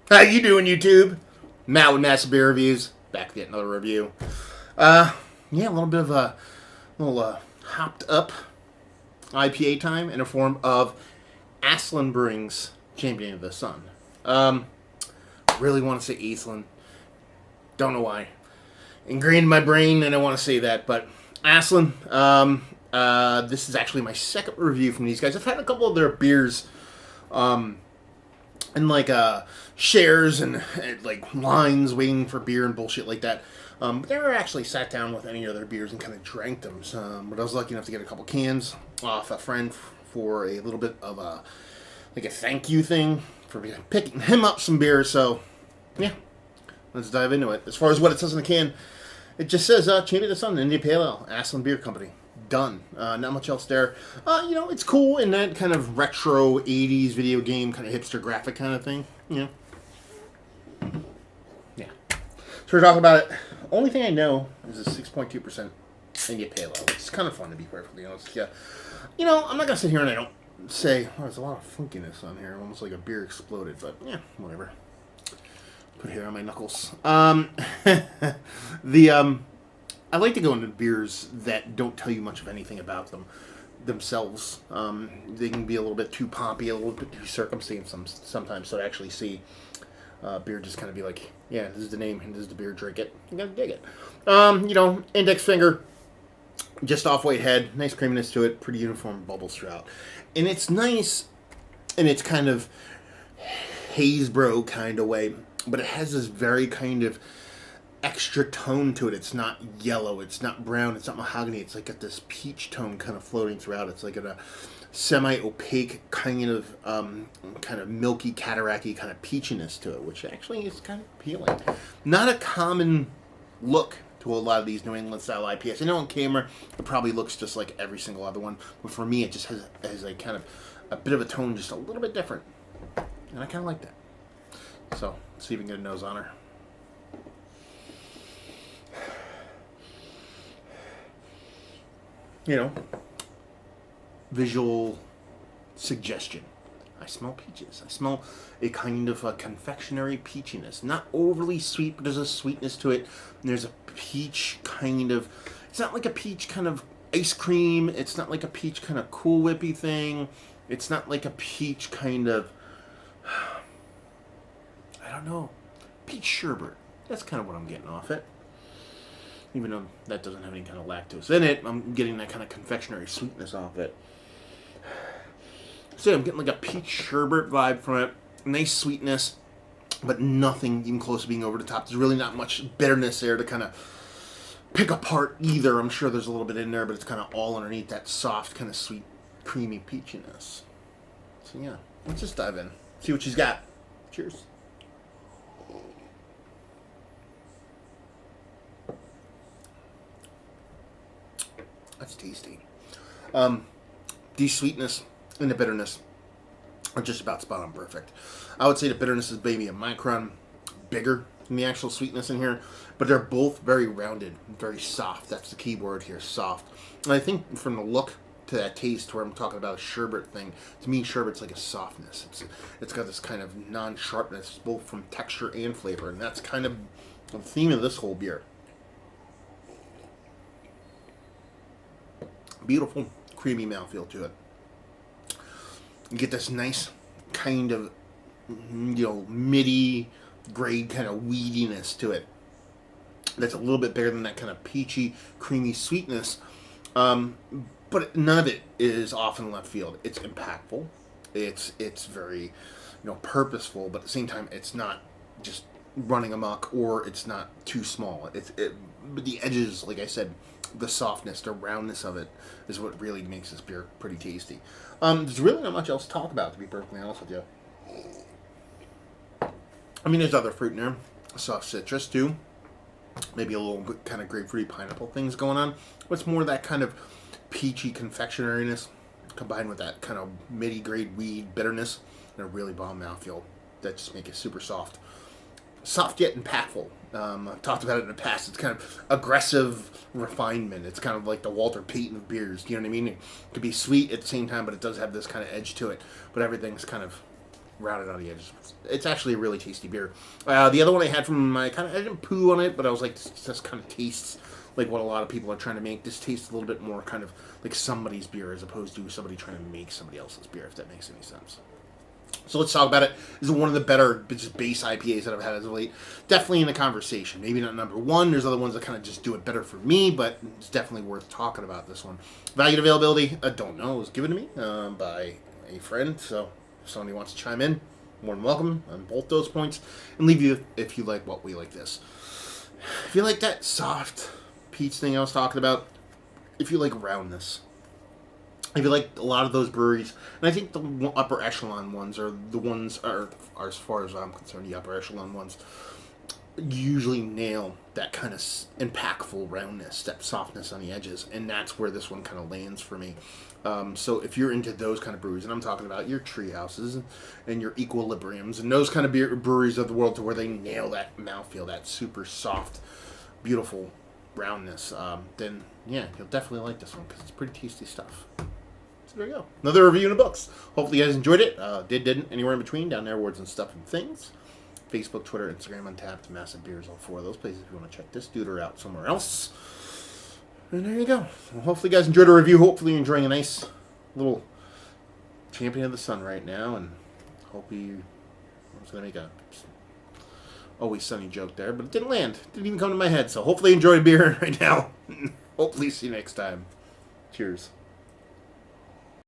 How you doing, YouTube? Matt with Massive Beer Reviews. Back to get another review. Yeah, a little bit of a little hopped up IPA time in the form of Aslin Brewing's Champion of the Sun. Really want to say Aslin. Don't know why. Ingrained in my brain, and I want to say that, but Aslin. This is actually my second review from these guys. I've had a couple of their beers. And like shares and like lines waiting for beer and bullshit like that. But never actually sat down with any of their beers and kind of drank them. But I was lucky enough to get a couple cans off a friend for a little bit of a thank you thing for picking him up some beer. So yeah, let's dive into it. As far as what it says in the can, it just says Champion of the Sun, India Pale Ale, Aslin Beer Company. Done. Not much else there. It's cool in that kind of retro 80s video game, kind of hipster graphic kind of thing. Yeah. So we're talking about it. Only thing I know is a 6.2% India Pale Ale. It's kind of fun to be perfectly honest. Yeah. I'm not going to sit here and I don't say, oh, there's a lot of funkiness on here. Almost like a beer exploded, but yeah, whatever. Put hair on my knuckles. I like to go into beers that don't tell you much of anything about them themselves. They can be a little bit too poppy, a little bit too circumstanced sometimes. So to actually see beer just kind of be like, yeah, this is the name and this is the beer, drink it. You gotta dig it. Index finger, just off-white head, nice creaminess to it, pretty uniform bubbles throughout. And it's nice in its kind of Haze-bro kind of way, but it has this very kind of extra tone to it. It's not yellow, it's not brown, it's not mahogany. It's like got this peach tone kind of floating throughout. It's like a semi-opaque kind of milky cataracty kind of peachiness to it, which actually is kind of appealing. Not a common look to a lot of these New England style IPAs. I know on camera it probably looks just like every single other one, but for me it just has a kind of a bit of a tone just a little bit different, and I kind of like that. So let's see if we can get a nose on her. Visual suggestion. I smell peaches. I smell a kind of a confectionery peachiness. Not overly sweet, but there's a sweetness to it. And there's a peach kind of... It's not like a peach kind of ice cream. It's not like a peach kind of Cool Whippy thing. It's not like a peach kind of... I don't know. Peach sherbet. That's kind of what I'm getting off it. Even though that doesn't have any kind of lactose in it, I'm getting that kind of confectionery sweetness off it. So I'm getting like a peach sherbet vibe from it. Nice sweetness, but nothing even close to being over the top. There's really not much bitterness there to kind of pick apart either. I'm sure there's a little bit in there, but it's kind of all underneath that soft, kind of sweet, creamy peachiness. So yeah, let's just dive in. See what she's got. Cheers. That's tasty. The sweetness and the bitterness are just about spot on perfect. I would say the bitterness is maybe a micron bigger than the actual sweetness in here, but they're both very rounded, very soft. That's the key word here, soft. And I think from the look to that taste, where I'm talking about a sherbet thing, to me sherbet's like a softness. It's got this kind of non-sharpness, both from texture and flavor, and that's kind of the theme of this whole beer. Beautiful, creamy mouthfeel to it. You get this nice kind of, midi grade kind of weediness to it. That's a little bit better than that kind of peachy, creamy sweetness. But none of it is off in left field. It's impactful. It's very, purposeful, but at the same time, it's not just running amok, or it's not too small. But the edges, like I said, the softness, the roundness of it is what really makes this beer pretty tasty. There's really not much else to talk about, to be perfectly honest with you. I mean, there's other fruit in there. Soft citrus, too. Maybe a little bit kind of grapefruity pineapple things going on. But it's more that kind of peachy confectionariness combined with that kind of midi-grade weed bitterness and a really bomb mouthfeel that just make it super soft. Soft yet impactful. I've talked about it in the past. It's kind of aggressive refinement. It's kind of like the Walter Payton of beers. You know what I mean? It could be sweet at the same time, but it does have this kind of edge to it. But everything's kind of rounded on the edges. It's actually a really tasty beer. The other one I had from my I didn't poo on it, but I was like, this kind of tastes like what a lot of people are trying to make. This tastes a little bit more kind of like somebody's beer as opposed to somebody trying to make somebody else's beer, if that makes any sense. So let's talk about it. This is one of the better just base IPAs that I've had as of late. Definitely in the conversation. Maybe not number one. There's other ones that kind of just do it better for me, but it's definitely worth talking about this one. Value and availability, I don't know. It was given to me by a friend. So if somebody wants to chime in, more than welcome on both those points. And leave you if you like what we like this. If you like that soft peach thing I was talking about, if you like roundness, if you like a lot of those breweries, and I think the upper echelon ones are the ones, are as far as I'm concerned, the upper echelon ones usually nail that kind of impactful roundness, that softness on the edges, and that's where this one kind of lands for me. So if you're into those kind of breweries, and I'm talking about your Treehouses and your Equilibriums and those kind of breweries of the world to where they nail that mouthfeel, that super soft, beautiful roundness, then yeah, you'll definitely like this one because it's pretty tasty stuff. So there you go. Another review in the books. Hopefully you guys enjoyed it. Didn't, anywhere in between, down there, words and stuff and things. Facebook, Twitter, Instagram, Untapped, Massive Beers, all four of those places if you want to check this dude out somewhere else. And there you go. Well, hopefully you guys enjoyed the review. Hopefully you're enjoying a nice little Champion of the Sun right now. And hope you... I was going to make a Always Sunny joke there, but it didn't land. It didn't even come to my head. So hopefully you enjoy beer right now. Hopefully see you next time. Cheers.